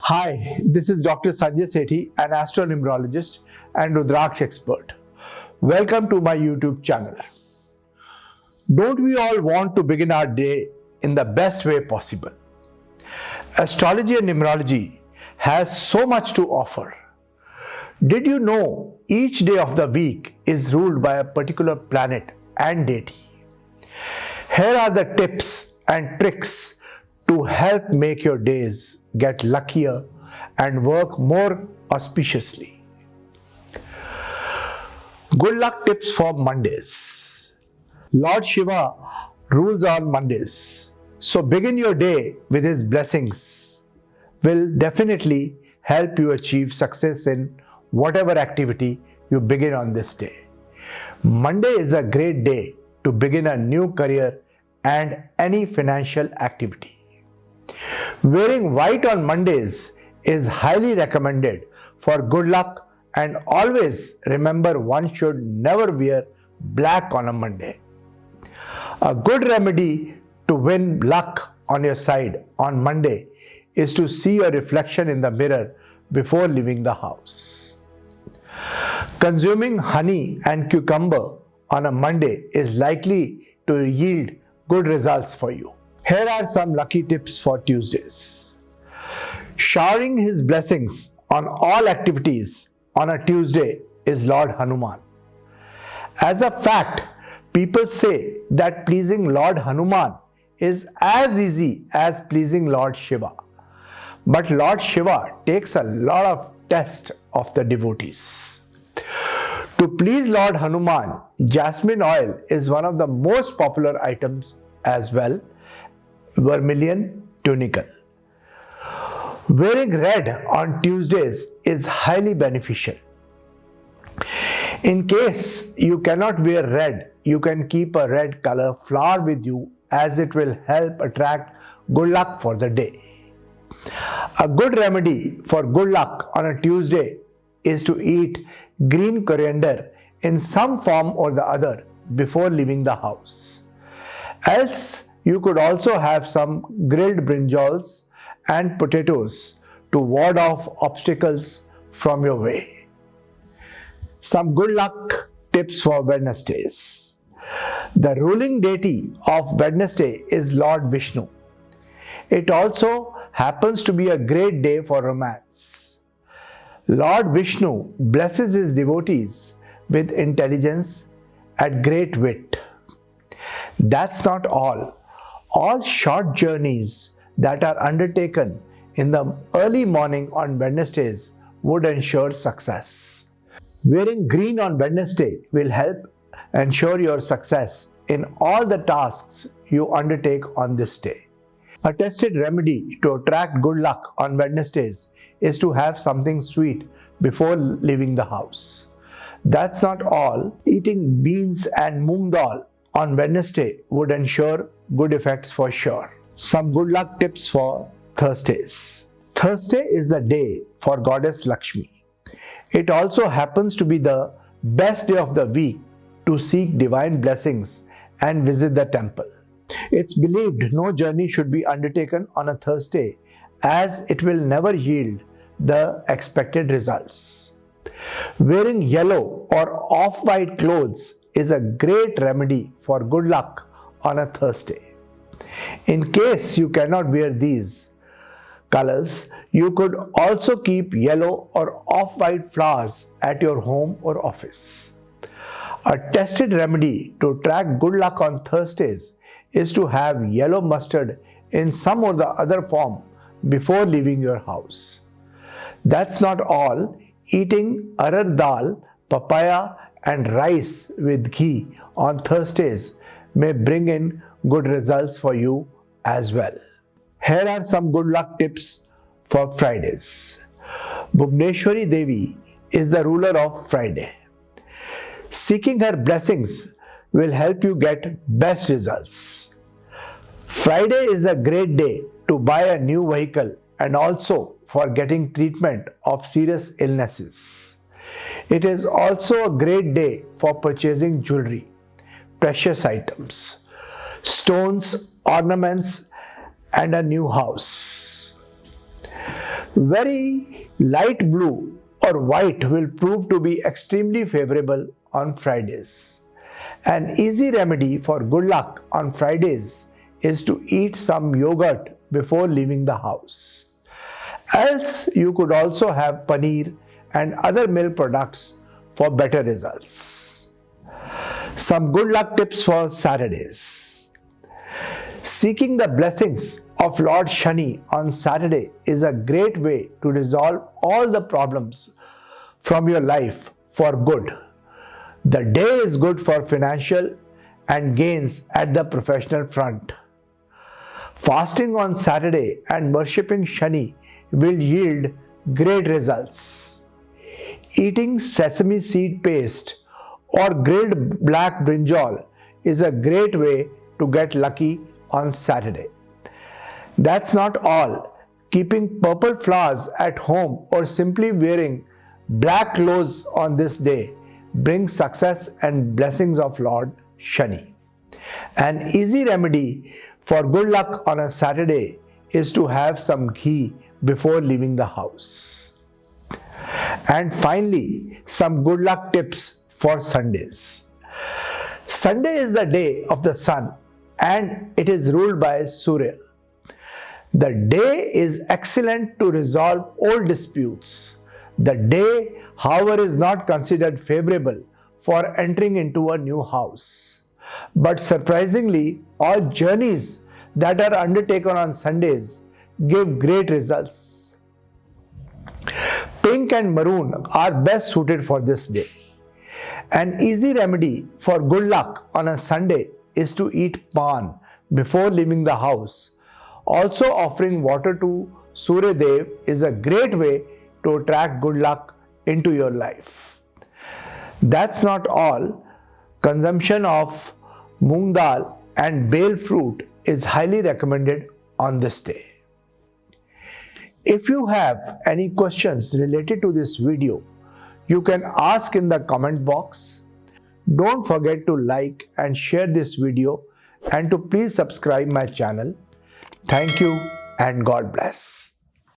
Hi, this is Dr. Sanjay Sethi, an Astro-Numerologist and Rudraksha expert. Welcome to my YouTube channel. Don't we all want to begin our day in the best way possible? Astrology and numerology has so much to offer. Did you know each day of the week is ruled by a particular planet and deity? Here are the tips and tricks to help make your days get luckier and work more auspiciously. Good luck tips for Mondays. Lord Shiva rules on Mondays, so begin your day with his blessings will definitely help you achieve success in whatever activity you begin on this day. Monday is a great day to begin a new career and any financial activity. Wearing white on Mondays is highly recommended for good luck, and always remember one should never wear black on a Monday. A good remedy to win luck on your side on Monday is to see your reflection in the mirror before leaving the house. Consuming honey and cucumber on a Monday is likely to yield good results for you. Here are some lucky tips for Tuesdays. Showering his blessings on all activities on a Tuesday is Lord Hanuman. As a fact, people say that pleasing Lord Hanuman is as easy as pleasing Lord Shiva. But Lord Shiva takes a lot of test of the devotees. To please Lord Hanuman, jasmine oil is one of the most popular items as well. Vermilion tunicle. Wearing red on Tuesdays is highly beneficial. In case you cannot wear red, you can keep a red color flower with you, as it will help attract good luck for the day. A good remedy for good luck on a Tuesday is to eat green coriander in some form or the other before leaving the house. Else, you could also have some grilled brinjals and potatoes to ward off obstacles from your way. Some good luck tips for Wednesdays. The ruling deity of Wednesday is Lord Vishnu. It also happens to be a great day for romance. Lord Vishnu blesses his devotees with intelligence and great wit. That's not all. All short journeys that are undertaken in the early morning on Wednesdays would ensure success. Wearing green on Wednesday will help ensure your success in all the tasks you undertake on this day. A tested remedy to attract good luck on Wednesdays is to have something sweet before leaving the house. That's not all. Eating beans and moong dal on Wednesday would ensure good effects for sure. Some good luck tips for Thursdays. Thursday is the day for Goddess Lakshmi. It also happens to be the best day of the week to seek divine blessings and visit the temple. It's believed no journey should be undertaken on a Thursday, as it will never yield the expected results. Wearing yellow or off-white clothes is a great remedy for good luck on a Thursday. In case you cannot wear these colors, you could also keep yellow or off-white flowers at your home or office. A tested remedy to attract good luck on Thursdays is to have yellow mustard in some or the other form before leaving your house. That's not all. Eating arad dal, papaya and rice with ghee on Thursdays may bring in good results for you as well. Here are some good luck tips for Fridays. Bhuvneshwari Devi is the ruler of Friday. Seeking her blessings will help you get best results. Friday is a great day to buy a new vehicle and also for getting treatment of serious illnesses. It is also a great day for purchasing jewelry, precious items, stones, ornaments, and a new house. Very light blue or white will prove to be extremely favorable on Fridays. An easy remedy for good luck on Fridays is to eat some yogurt before leaving the house. Else, you could also have paneer and other milk products for better results. Some good luck tips for Saturdays. Seeking the blessings of Lord Shani on Saturday is a great way to resolve all the problems from your life for good. The day is good for financial and gains at the professional front. Fasting on Saturday and worshipping Shani will yield great results. Eating sesame seed paste or grilled black brinjal is a great way to get lucky on Saturday. That's not all. Keeping purple flowers at home or simply wearing black clothes on this day brings success and blessings of Lord Shani. An easy remedy for good luck on a Saturday is to have some ghee before leaving the house. And finally, some good luck tips for Sundays. Sunday is the day of the sun and it is ruled by Surya. The day is excellent to resolve old disputes. The day, however, is not considered favorable for entering into a new house. But surprisingly, all journeys that are undertaken on Sundays give great results. Pink and maroon are best suited for this day. An easy remedy for good luck on a Sunday is to eat pan before leaving the house. Also, offering water to Surya Dev is a great way to attract good luck into your life. That's not all. Consumption of moong dal and bale fruit is highly recommended on this day. If you have any questions related to this video, you can ask in the comment box. Don't forget to like and share this video and to please subscribe my channel. Thank you and God bless.